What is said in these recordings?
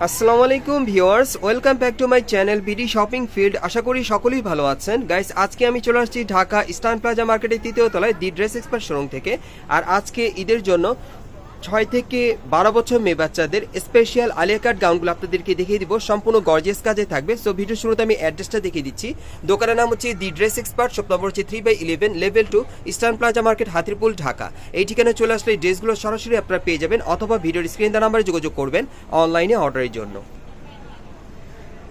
আসসালামু আলাইকুম viewers, welcome back to my channel BD shopping field. আশা করি সকলেই ভালো আছেন। গাইস, আজকে আমি চলে আসছি ঢাকা ইস্টার্ন প্লাজা মার্কেটের ৩য় তলায় দি ড্রেস এক্সপার্ট শোরুম থেকে। আর আজকে ঈদের জন্য 6 থেকে 12 বছর মেয়ে বাচ্চাদের স্পেশাল আলিয়া কাট গাউনগুলো আপনাদেরকে দেখিয়ে দিব। সম্পূর্ণ গর্জিয়াস কাজে থাকবে। সো ভিডিও শুরুতে আমি অ্যাড্রেসটা দেখিয়ে দিচ্ছি। দোকানের নাম হচ্ছে the dress expert, shop number হচ্ছে 3/11 level 2 eastern plaza market, Hatirpul, Dhaka. এই ঠিকানায় চলে আসলে এই ড্রেসগুলো সরাসরি আপনারা পেয়ে যাবেন, অথবা ভিডিওর স্ক্রিন দেওয়া নাম্বারে যোগাযোগ করবেন অনলাইনে অর্ডারের জন্য।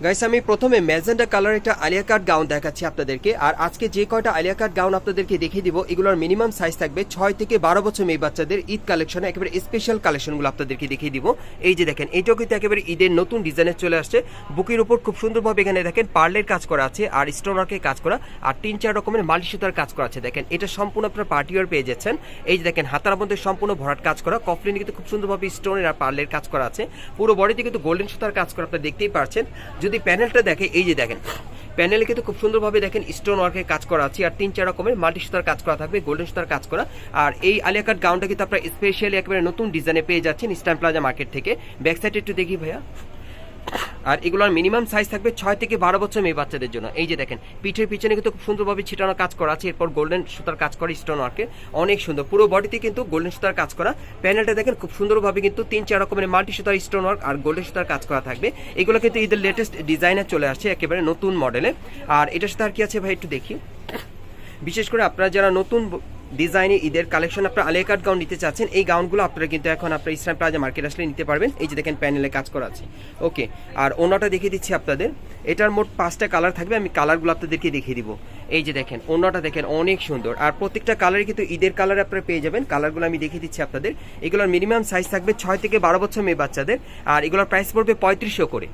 গাইস, আমি প্রথমে ম্যাজেন্টা কালার একটা আলিয়া কাট গাউন দেখাচ্ছি আপনাদেরকে। আর আজকে যে কয়টা আলিয়া কাট গাউন আপনাদেরকে দেখিয়ে দিব, এগুলোর মিনিমাম সাইজ থাকবে 6 থেকে 12 বছর মেয়ে বাচ্চাদের ঈদ কালেকশনে একেবারে স্পেশাল কালেকশনগুলো আপনাদেরকে দেখিয়ে দিব। এই যে দেখেন, এটাও কিন্তু একেবারে ঈদের নতুন ডিজাইনের চলে আসছে। বুকের উপর খুব সুন্দরভাবে এখানে দেখেন পার্লের কাজ করা আছে, আর স্টোন ওয়ার্কের কাজ করা, আর 3-4 রকমের মাল্টি সুতার কাজ করা আছে। দেখেন, এটা সম্পূর্ণ আপনার পার্টি ওয়্যার পেয়ে যাচ্ছেন। এই যে দেখেন, হাতার মধ্যে সম্পূর্ণ ভরাট কাজ করা, কফলিনে কিন্তু খুব সুন্দরভাবে স্টোনের আর পার্লের কাজ করা আছে। পুরো বডিতে কিন্তু গোল্ডেন সুতার কাজ করা আপনারা দেখতেই পাচ্ছেন। যদি প্যানেলটা দেখে, এই যে দেখেন প্যানেলে কিন্তু খুব সুন্দরভাবে দেখেন স্টোন ওয়ার্কের কাজ করা আছে, আর 3-4 রকমের মাল্টি সুতার কাজ করা থাকবে, গোল্ডেন সুতার কাজ করা। আর এই আলিয়া কাট গাউনটা কিন্তু আপনারা স্পেশালি একেবারে নতুন ডিজাইনে পেয়ে যাচ্ছেন ইস্টার্ন প্লাজা মার্কেট থেকে। ব্যাক সাইড একটু দেখি ভাইয়া। আর এগুলোর মিনিমাম সাইজ থাকবে 6 থেকে 12 বছর মেয়ে বাচ্চাদের জন্য। এই যে দেখেন, পিঠের পিছনে কিন্তু খুব সুন্দরভাবে ছিটানো কাজ করা আছে, এরপর গোল্ডেন সুতার কাজ করা স্টোন ওয়ার্কে, অনেক সুন্দর। পুরো বডিতে কিন্তু গোল্ডেন সুতার কাজ করা। প্যানেলটা দেখেন খুব সুন্দরভাবে কিন্তু 3-4 রকমের মাল্টি সুতার স্টোন ওয়ার্ক আর গোল্ডেন সুতার কাজ করা থাকবে। এগুলো কিন্তু ঈদের লেটেস্ট ডিজাইনে চলে আসছে, একেবারে নতুন মডেলে। আর এটার সাথে আর কি আছে ভাই একটু দেখি। বিশেষ করে আপনারা যারা নতুন ডিজাইনে ঈদের কালেকশন আপনারা আলিয়া কাট গাউন নিতে চাচ্ছেন, এই গাউনগুলো আপনারা কিন্তু এখন আপনারা ইস্টার্ন প্লাজা মার্কেট আসলে নিতে পারবেন। এই যে দেখেন, প্যানেলে কাজ করা আছে। ওকে, আর ওনাটা দেখিয়ে দিচ্ছি আপনাদের। এটার মোট 5টা কালার থাকবে, আমি কালারগুলো আপনাদেরকে দেখিয়ে দিব। এই যে দেখেন, ওনাটা দেখেন অনেক সুন্দর, আর প্রত্যেকটা কালারে কিন্তু ঈদের কালার আপনারা পেয়ে যাবেন। কালারগুলো আমি দেখিয়ে দিচ্ছি আপনাদের। এগুলোর মিনিমাম সাইজ থাকবে 6 থেকে 12 বছর মেয়ে বাচ্চাদের, আর এগুলোর প্রাইস পড়বে 3500 করে।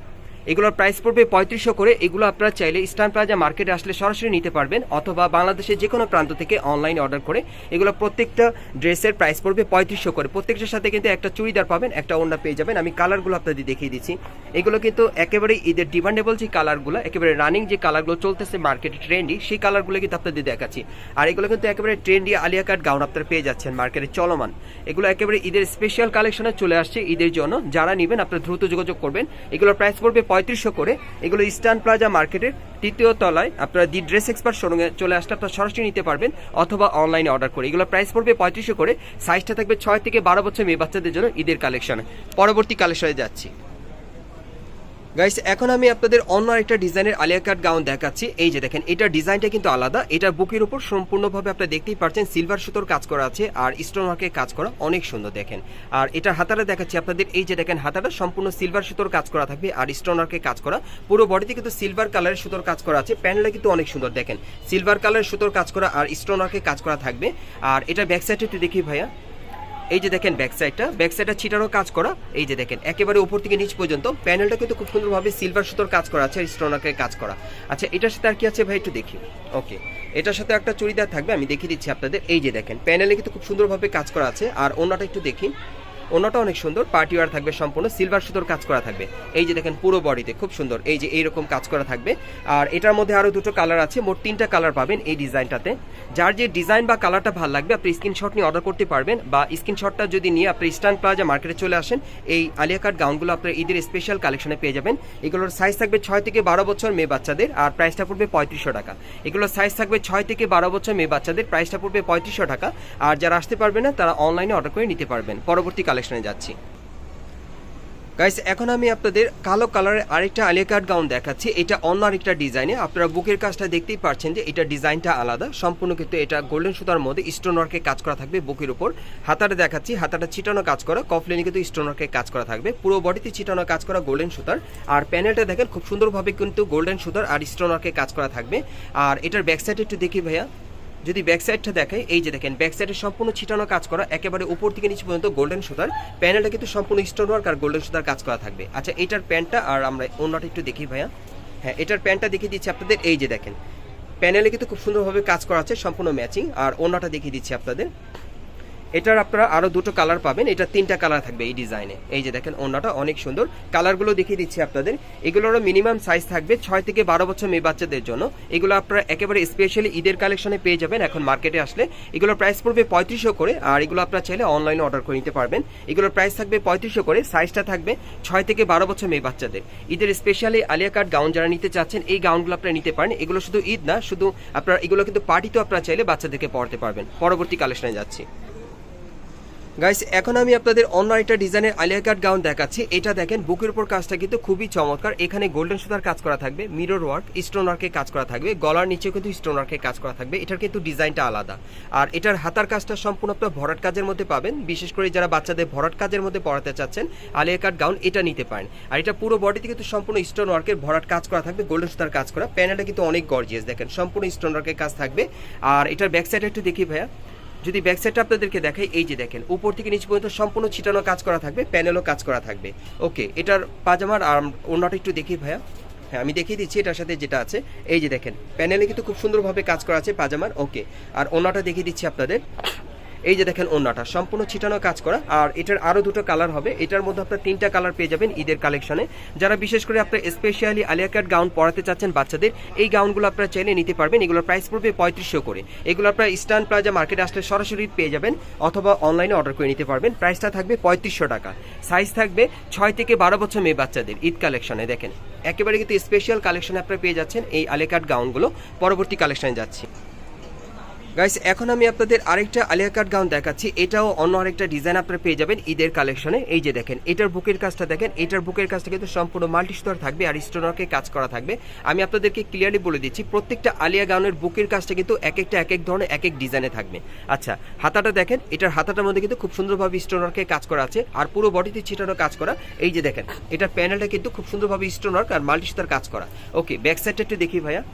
এগুলোর প্রাইস পড়বে 3500 করে। এগুলো আপনারা চাইলে ইস্টার্ন প্লাজা মার্কেটে আসলে সরাসরি নিতে পারবেন, অথবা বাংলাদেশের যে কোনো প্রান্ত থেকে অনলাইন অর্ডার করে। এগুলো প্রত্যেকটা ড্রেসের প্রাইস পড়বে 3500 করে। প্রত্যেকটার সাথে কিন্তু একটা চুড়িদার পাবেন, একটা ওড়না পেয়ে যাবেন। আমি কালারগুলো আপনাদের দেখিয়ে দিচ্ছি। এগুলো কিন্তু একেবারে ঈদের ডিমান্ডেবল যে কালারগুলো, একেবারে রানিং যে কালারগুলো চলতেছে মার্কেটে ট্রেন্ডি, সেই কালারগুলো কিন্তু আপনাদের দেখাচ্ছি। আর এগুলো কিন্তু একেবারে ট্রেন্ডি আলিয়া কাট গাউন আপনারা পেয়ে যাচ্ছেন মার্কেটে চলমান। এগুলো একেবারে ঈদের স্পেশাল কালেকশনে চলে আসছে ঈদের জন্য। যারা নেবেন আপনারা দ্রুত যোগাযোগ করবেন। এগুলোর প্রাইস পড়বে 3500 করে। এগুলো ইস্টার্ন প্লাজা মার্কেটের 3য় তলায় আপনারা দি ড্রেস এক্সপার্ট শোরুমে চলে আসলে আপনারা সরাসরি নিতে পারবেন, অথবা অনলাইনে অর্ডার করে। এগুলো প্রাইস পড়বে 3500 করে। সাইজটা থাকবে 6 থেকে 12 বছর মেয়ে বাচ্চাদের জন্য ঈদের কালেকশনে। পরবর্তী কালেকশনে যাচ্ছি। গাইস, এখন আমি আপনাদের অন্য একটা ডিজাইনের আলিয়া কাট গাউন দেখাচ্ছি। এই যে দেখেন, এটার ডিজাইনটা কিন্তু আলাদা। এটার বুকের উপর সম্পূর্ণভাবে আপনারা দেখতেই পাচ্ছেন সিলভার সুতোর কাজ করা আছে, আর স্টোন ওয়ার্কের কাজ করা, অনেক সুন্দর দেখেন। আর এটার হাতাটা দেখাচ্ছি আপনাদের। এই যে দেখেন, হাতাটা সম্পূর্ণ সিলভার সুতোর কাজ করা থাকবে, আর স্টোন ওয়ার্কের কাজ করা। পুরো বডিতে কিন্তু সিলভার কালারের সুতোর কাজ করা আছে। প্যানেলটা কিন্তু অনেক সুন্দর দেখেন, সিলভার কালারের সুতোর কাজ করা আর স্টোন ওয়ার্কের কাজ করা থাকবে। আর এটা ব্যাক সাইডে একটু দেখি ভাইয়া। এই যে দেখেন, ব্যাক সাইডটা ছিটানো কাজ করা। এই যে দেখেন, একেবারে উপর থেকে নিচ পর্যন্ত প্যানেলটা কিন্তু খুব সুন্দরভাবে সিলভার সুতোর কাজ করা আছে, আর স্টোন ওয়ার্কের কাজ করা। আচ্ছা, এটার সাথে আর কি আছে ভাই একটু দেখি। ওকে, এটার সাথে একটা চুড়িদার থাকবে, আমি দেখিয়ে দিচ্ছি আপনাদের। এই যে দেখেন, প্যানেলে কিন্তু খুব সুন্দরভাবে কাজ করা আছে। আর ওনাটা একটু দেখি। ওনাটা অনেক সুন্দর, পার্টি ওয়্যার থাকবে, সম্পূর্ণ সিলভার সুতোর কাজ করা থাকবে। এই যে দেখেন, পুরো বডিতে খুব সুন্দর এই যে এইরকম কাজ করা থাকবে। আর এটার মধ্যে আরো দুটো কালার আছে, মোট 3টা কালার পাবেন এই ডিজাইনটাতে। যার যে ডিজাইন বা কালারটা ভালো লাগবে আপনি স্ক্রিনশট নিয়ে অর্ডার করতে পারবেন, বা স্ক্রিনশটটা যদি নিয়ে আপনি ইস্টার্ন প্লাজা মার্কেটে চলে আসেন, এই আলিয়া কাট গাউনগুলো আপনার ঈদের স্পেশাল কালেকশনে পেয়ে যাবেন। এগুলোর সাইজ থাকবে 6 থেকে 12 বছর মেয়ে বাচ্চাদের, আর প্রাইসটা পড়বে 3500 টাকা। এগুলোর সাইজ থাকবে 6 থেকে 12 বছর মেয়ে বাচ্চাদের, প্রাইসটা পড়বে 3500 টাকা। আর যারা আসতে পারবে না তারা অনলাইনে অর্ডার করে নিতে পারবেন। পরবর্তী কালেকশনে যাচ্ছি। গাইস, এখন আমি আপনাদের কালো কালারের আরেকটা আলিয়া কাট গাউন দেখাচ্ছি। এটা অন্য আরেকটা ডিজাইনে। আপনারা বুকের কাজটা দেখতেই পাচ্ছেন যে এটা ডিজাইনটা আলাদা সম্পূর্ণ, কিন্তু এটা গোল্ডেন সুতার মধ্যে স্টোন ওয়ার্কের কাজ করা থাকবে বুকের উপর। হাতাটা দেখাচ্ছি, হাতাটা ছিটানো কাজ করা, কফলিনে কিন্তু স্টোন ওয়ার্কের কাজ করা থাকবে, পুরো বডিতে ছিটানো কাজ করা গোল্ডেন সুতার। আর প্যানেলটা দেখেন খুব সুন্দরভাবে কিন্তু গোল্ডেন সুতার আর স্টোন ওয়ার্কের কাজ করা থাকবে। আর এটার ব্যাক সাইড একটু দেখি ভাইয়া। যদি ব্যাক সাইডটা দেখাই, এই যে দেখেন, ব্যাক সাইডে সম্পূর্ণ ছিটানো কাজ করা, একেবারে উপর থেকে নিচ পর্যন্ত গোল্ডেন সুতার। প্যানেলটা কিন্তু সম্পূর্ণ স্টোন ওয়ার্ক আর গোল্ডেন সুতার কাজ করা থাকবে। আচ্ছা, এটার প্যান্টটা আর আমরা অন্যটা একটু দেখি ভাইয়া। হ্যাঁ, এটার প্যান্টটা দেখিয়ে দিচ্ছি আপনাদের। এই যে দেখেন, প্যানেলে কিন্তু খুব সুন্দরভাবে কাজ করা আছে, সম্পূর্ণ ম্যাচিং। আর অন্যটা দেখিয়ে দিচ্ছি আপনাদের। এটার আপনারা আরো দুটো কালার পাবেন, এটা তিনটা কালার থাকবে এই ডিজাইনে। এই যে দেখেন ওড়নাটা অনেক সুন্দর, কালারগুলো দেখিয়ে দিচ্ছি আপনাদের। এগুলোরও মিনিমাম সাইজ থাকবে 6 থেকে 12 বছর মেয়ে বাচ্চাদের জন্য। এগুলো আপনারা একেবারে স্পেশালি ঈদের কালেকশনে পেয়ে যাবেন এখন মার্কেটে আসলে। এগুলোর প্রাইস পড়বে 3500 করে, আর এগুলো আপনারা চাইলে অনলাইনে অর্ডার করে নিতে পারবেন। এগুলোর প্রাইস থাকবে 3500 করে, সাইজটা থাকবে 6 থেকে 12 বছর মেয়ে বাচ্চাদের। ঈদের স্পেশালি আলিয়া কাট গাউন যারা নিতে চাচ্ছেন এই গাউনগুলো আপনারা নিতে পারেন। এগুলো শুধু ঈদ না, শুধু আপনারা এগুলো কিন্তু পার্টিতেও আপনারা চাইলে বাচ্চাদেরকে পড়াতে পারবেন। পরবর্তী কালেকশনে যাচ্ছি গাইস, এখন আমি আপনাদের অন্য একটা ডিজাইনের আলিয়া কাট গাউন দেখাচ্ছি। এটা দেখেন বুকের উপর কাজটা কিন্তু খুবই চমৎকার। এখানে গোল্ডেন সুতার কাজ করা থাকবে, মিরর ওয়ার্ক, স্টোন ওয়ার্কের কাজ করা থাকবে, গলার নিচেও কিন্তু স্টোন ওয়ার্কের কাজ করা থাকবে। এটার কিন্তু ডিজাইনটা আলাদা। আর এটার হাতার কাজটা সম্পূর্ণ আপনার ভরাট কাজের মধ্যে পাবেন। বিশেষ করে যারা বাচ্চাদের ভরাট কাজের মধ্যে পড়াতে চাচ্ছেন আলিয়া কাট গাউন এটা নিতে পারেন। আর এটা পুরো বডিতে কিন্তু সম্পূর্ণ স্টোন ওয়ার্কের ভরাট কাজ করা থাকবে, গোল্ডেন সুতার কাজ করা। প্যানেলটা কিন্তু অনেক গর্জিয়াস, দেখেন সম্পূর্ণ স্টোন ওয়ার্কের কাজ থাকবে। আর এটার ব্যাক সাইডে একটু দেখি ভাইয়া, যদি ব্যাক সাইডটা আপনাদেরকে দেখাই, এই যে দেখেন উপর থেকে নিচ পর্যন্ত সম্পূর্ণ ছিটানো কাজ করা থাকবে, প্যানেলও কাজ করা থাকবে। ওকে, এটার পাজামার আর ওড়নাটা একটু দেখি ভাইয়া। হ্যাঁ, আমি দেখিয়ে দিচ্ছি এটার সাথে যেটা আছে। এই যে দেখেন প্যানেলে কিন্তু খুব সুন্দরভাবে কাজ করা আছে পাজামার। ওকে, আর ওড়নাটা দেখিয়ে দিচ্ছি আপনাদের। এই যে দেখেন ওড়নাটা সম্পূর্ণ ছিটানো কাজ করা। আর এটার আরো দুটো কালার হবে, এটার মধ্যে আপনার তিনটা কালার পেয়ে যাবেন ঈদের কালেকশনে। যারা বিশেষ করে আপনার স্পেশালি আলিয়া কাট গাউন পরাতে চাচ্ছেন বাচ্চাদের, এই গাউনগুলো আপনারা চাইলে নিতে পারবেন। এগুলোর প্রাইস পড়বে 3500 করে। এগুলো আপনারা ইস্টার্ন প্লাজা মার্কেটে আসলে সরাসরি পেয়ে যাবেন, অথবা অনলাইনে অর্ডার করে নিতে পারবেন। প্রাইসটা থাকবে 3500 টাকা। সাইজ থাকবে 6 থেকে 12 বছর মেয়ে বাচ্চাদের ঈদ কালেকশনে। দেখেন একেবারে কিন্তু স্পেশাল কালেকশনে আপনারা পেয়ে যাচ্ছেন এই আলিয়া কাট গাউনগুলো। পরবর্তী কালেকশনে যাচ্ছি গাইস, এখন আমি আপনাদের আরেকটা আলিয়া কাট গাউন দেখাচ্ছি। এটাও অন্য আরেকটা ডিজাইন আপনারা পেয়ে যাবেন ঈদের কালেকশনে। এই যে দেখেন এটার বুকের কাজটা দেখেন, এটার বুকের কাজটা কিন্তু সম্পূর্ণ মাল্টি সুতার থাকবে আর স্টোন ওয়ার্কের কাজ করা থাকবে। আমি আপনাদেরকে ক্লিয়ারলি বলে দিচ্ছি, প্রত্যেকটা আলিয়া গাউনের বুকের কাজটা কিন্তু এক একটা এক এক ধরনের এক এক ডিজাইনে থাকবে। আচ্ছা, হাতাটা দেখেন, এটার হাতাটার মধ্যে কিন্তু খুব সুন্দরভাবে স্টোন ওয়ার্কের কাজ করা আছে, আর পুরো বডিতে ছিটানো কাজ করা। এই যে দেখেন এটার প্যানেলটা কিন্তু খুব সুন্দরভাবে স্টোন ওয়ার্ক আর মাল্টি সুতার কাজ করা। ওকে, ব্যাক সাইডটা একটু দেখি ভাইয়া।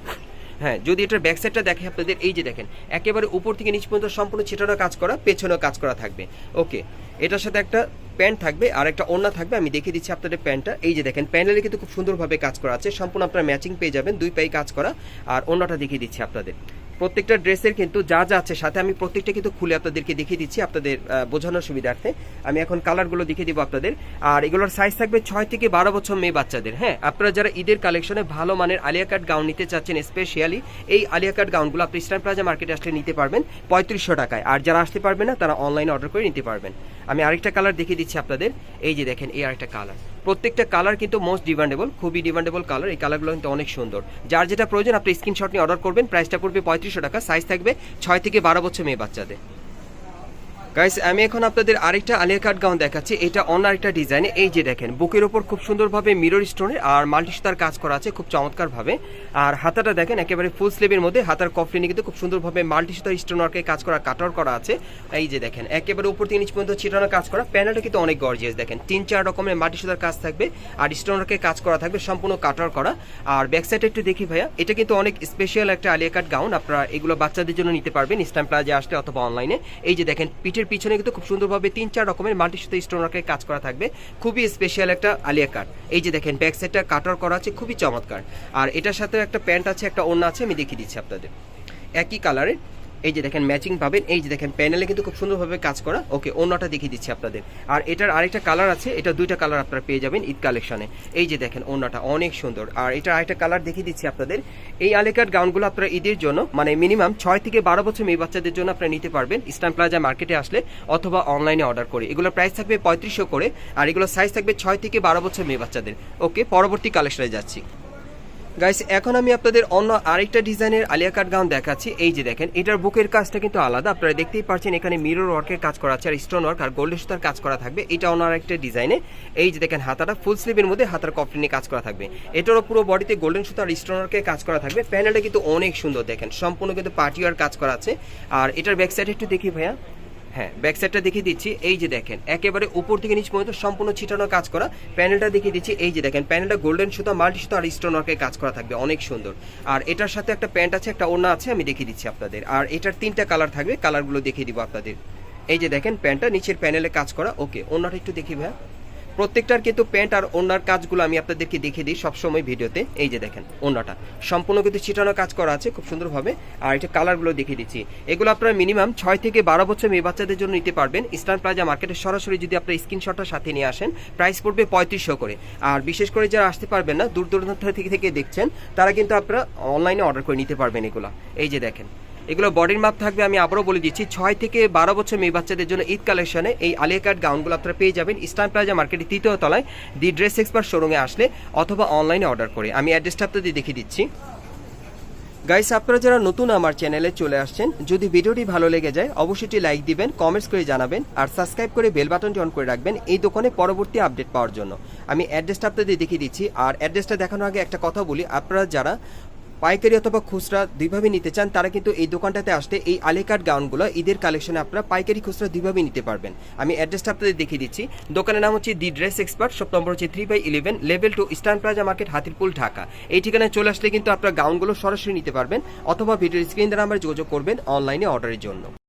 হ্যাঁ, যদি এটার ব্যাক সাইডটা দেখে আপনাদের, এই যে দেখেন একেবারে উপর থেকে নিচ পর্যন্ত সম্পূর্ণ ছিটানো কাজ করা, পেছনেও কাজ করা থাকবে। ওকে, এটার সাথে একটা প্যান্ট থাকবে আর একটা ওড়না থাকবে। আমি দেখিয়ে দিচ্ছি আপনাদের প্যান্টটা। এই যে দেখেন প্যানেলে কিন্তু খুব সুন্দরভাবে কাজ করা আছে, সম্পূর্ণ আপনারা ম্যাচিং পেয়ে যাবেন, দুই পায়ে কাজ করা। আর ওড়নাটা দেখিয়ে দিচ্ছি আপনাদের। প্রত্যেকটা ড্রেসের কিন্তু যা যা আছে সাথে আমি প্রত্যেকটা কিন্তু খুলে আপনাদেরকে দেখিয়ে দিচ্ছি আপনাদের বোঝানোর সুবিধার্থে। আমি এখন কালারগুলো দেখিয়ে দিব আপনাদের। আর এগুলোর সাইজ থাকবে 6 থেকে 12 বছর মেয়ে বাচ্চাদের। হ্যাঁ, আপনারা যারা ঈদের কালেকশনে ভালো মানের আলিয়া কাট গাউন নিতে চাচ্ছেন, স্পেশালি এই আলিয়া কাট গাউনগুলো আপনি ইস্টার্ন প্লাজা মার্কেটে আসলে নিতে পারবেন 3500 টাকায়। আর যারা আসতে পারবেন না তারা অনলাইনে অর্ডার করে নিতে পারবেন। আমি আরেকটা কালার দেখিয়ে দিচ্ছি আপনাদের। এই যে দেখেন এই আরেকটা কালার, প্রত্যেকটা কালার কিন্তু মোস্ট ডিমান্ডেবল, খুবই ডিমান্ডেবল কালার। এই কালারগুলো কিন্তু অনেক সুন্দর। যার যেটা প্রয়োজন আপনি স্ক্রিনশট নিয়ে অর্ডার করবেন। প্রাইসটা পড়বে 3500 টাকা। সাইজ থাকবে 6 থেকে 12 বছর মেয়ে বাচ্চাদের। গাইস, আমি এখন আপনাদের আরেকটা আলিয়া কাট গাউন দেখাচ্ছি। এটা অন্য আরেকটা ডিজাইনে। এই যে দেখেন বুকের ওপর খুব সুন্দরভাবে মিরর স্টোনের আর মাল্টি সুতার কাজ করা আছে খুব চমৎকার ভাবে। আর হাতাটা দেখেন একেবারে ফুল স্লিভের মধ্যে, হাতার কফলিনে কিন্তু খুব সুন্দরভাবে মাল্টি সুতার স্টোন ওয়ার্কের কাজ করা, কাটওয়ার্ক করা আছে। এই যে দেখেন একেবারে উপর থেকে নিচ পর্যন্ত ছিটানো কাজ করা। প্যানেলটা কিন্তু অনেক গর্জিয়াস, দেখেন 3-4 রকমের মাল্টি সুতার কাজ থাকবে আর স্টোন ওয়ার্কের কাজ করা থাকবে, সম্পূর্ণ কাটওয়ার্ক করা। আর ব্যাক সাইডে একটু দেখি ভাইয়া, এটা কিন্তু অনেক স্পেশাল একটা আলিয়া কাট গাউন। আপনারা এগুলো বাচ্চাদের জন্য নিতে পারবেন ইস্টার্ন প্লাজা আসলে অথবা অনলাইনে। এই যে দেখেন পিঠের পিছনে কিন্তু খুব সুন্দরভাবে 3-4 রকমের মাল্টি সুতা স্টোন ওয়ার্কের কাজ করা থাকবে, খুবই স্পেশাল একটা আলিয়া কাট। এই যে দেখেন ব্যাক সাইডটা কাটওয়ার্ক করা আছে, খুবই চমৎকার। আর এটার সাথে একটা প্যান্ট আছে, একটা ওড়না আছে, আমি দেখিয়ে দিচ্ছি আপনাদের একই কালারের। এই যে দেখেন ম্যাচিং পাবেন। এই যে দেখেন প্যানেলে কিন্তু খুব সুন্দরভাবে কাজ করা। ওকে, ওড়নাটা দেখিয়ে দিচ্ছি আপনাদের। আর এটার আরেকটা কালার আছে, এটা দুইটা কালার আপনারা পেয়ে যাবেন ঈদ কালেকশনে। এই যে দেখেন ওড়নাটা অনেক সুন্দর। আর এটার আরেকটা কালার দেখিয়ে দিচ্ছি আপনাদের। এই আলিয়া কাট গাউনগুলো আপনারা ঈদের জন্য মানে মিনিমাম 6 থেকে 12 বছর মেয়ে বাচ্চাদের জন্য আপনারা নিতে পারবেন ইস্টার্ন প্লাজা মার্কেটে আসলে অথবা অনলাইনে অর্ডার করে। এগুলোর প্রাইস থাকবে 3500 করে, আর এগুলোর সাইজ থাকবে 6 থেকে 12 বছর মেয়ে বাচ্চাদের। ওকে, পরবর্তী কালেকশনে যাচ্ছি গাইস। এখন আমি আপনাদের অন্য আরেকটা ডিজাইনের আলিয়া কাট গাউন দেখাচ্ছি। এই যে দেখেন এটার বুকের কাজটা কিন্তু আলাদা, আপনারা দেখতেই পাচ্ছেন এখানে মিরর ওয়ার্কের কাজ করা আছে আর স্টোন ওয়ার্ক আর গোল্ডেন সুতার কাজ করা থাকবে। এটা অন্য আরেকটা ডিজাইনে। এই যে দেখেন হাতাটা ফুল স্লিভের মধ্যে, হাতার কফলিনে কাজ করা থাকবে। এটারও পুরো বডিতে গোল্ডেন সুতা আর স্টোন ওয়ার্কের কাজ করা থাকবে। প্যানেলটা কিন্তু অনেক সুন্দর, দেখেন সম্পূর্ণ কিন্তু পার্টি ওয়ার কাজ করা আছে। আর এটার ব্যাক সাইড একটু দেখি ভাইয়া। হ্যাঁ, ব্যাক সাইডটা দেখিয়ে দিচ্ছি। এই যে দেখেন একেবারে উপর থেকে নিচ পর্যন্ত সম্পূর্ণ ছিটানো কাজ করা। প্যানেলটা দেখিয়ে দিচ্ছি। এই যে দেখেন প্যানেলটা গোল্ডেন সুতা, মাল্টি সুতা আর স্টোন ওয়ার্কের কাজ করা থাকবে, অনেক সুন্দর। আর এটার সাথে একটা প্যান্ট আছে, একটা ওড়না আছে, আমি দেখিয়ে দিচ্ছি আপনাদের। আর এটার 3টা কালার থাকবে, কালারগুলো দেখিয়ে দিব আপনাদের। এই যে দেখেন প্যান্টটা নিচের প্যানেলে কাজ করা। ওকে, ওড়নাটা একটু দেখি ভাইয়া। প্রত্যেকটার কিন্তু প্যান্ট আর ওড়নার কাজগুলো আমি আপনাদেরকে দেখিয়ে দিই সবসময় ভিডিওতে। এই যে দেখেন ওড়নাটা সম্পূর্ণ কিন্তু ছিটানো কাজ করা আছে খুব সুন্দরভাবে। আর এটা কালারগুলো দেখিয়ে দিচ্ছি। এগুলো আপনারা মিনিমাম 6 থেকে 12 বছর মেয়ে বাচ্চাদের জন্য নিতে পারবেন। ইস্টার্ন প্লাজা মার্কেটে সরাসরি যদি আপনার স্ক্রিনশটটা সাথে নিয়ে আসেন প্রাইস পড়বে 3500 করে। আর বিশেষ করে যারা আসতে পারবেন না, দূর দূরান্ত থেকে দেখছেন, তারা কিন্তু আপনারা অনলাইনে অর্ডার করে নিতে পারবেন এগুলো। এই যে দেখেন এগুলো বডির মাপ থাকবে, আমি আবারও বলে দিচ্ছি, 6 থেকে 12 বছর মেয়ে বাচ্চাদের জন্য ঈদ কালেকশনে এই আলিয়া কাট গাউনগুলো আপনারা পেয়ে যাবেন ইস্টার্ন প্লাজা মার্কেটের 3য় তলায় দি ড্রেস এক্সপার্ট শোরুমে আসলে অথবা অনলাইনে অর্ডার করে। আমি অ্যাড্রেসটা আপনাদের দেখিয়ে দিচ্ছি। গাইস, আপনারা যারা নতুন আমার চ্যানেলে চলে আসছেন, যদি ভিডিওটি ভালো লেগে যায় অবশ্যই লাইক দিবেন, কমেন্টস করে জানাবেন আর সাবস্ক্রাইব করে বেল বাটনটি অন করে রাখবেন এই দোকানে পরবর্তী আপডেট পাওয়ার জন্য। আমি অ্যাড্রেসটা আপনাদের দেখিয়ে দিচ্ছি। আর অ্যাড্রেসটা দেখানোর আগে একটা কথা বলি, আপনারা যারা পাইকারি অথবা খুচরা দুইভাবে নিতে চান তারা কিন্তু এই দোকানটাতে আসলে এই আলিকাট গাউনগুলো ঈদের কালেকশনে আপনারা পাইকারি খুচরা দুইভাবে নিতে পারবেন। আমি অ্যাড্রেসটা আপনাদের দেখিয়ে দিচ্ছি। দোকানের নাম হচ্ছে the dress expert, shop number হচ্ছে 3/11, level 2, eastern plaza market, Hatirpul, Dhaka. এই ঠিকানায় চলে আসলে কিন্তু আপনারা গাউনগুলো সরাসরি নিতে পারবেন অথবা ভিডিওর স্ক্রিন নাম্বারে যোগাযোগ করবেন অনলাইনে অর্ডারের জন্য।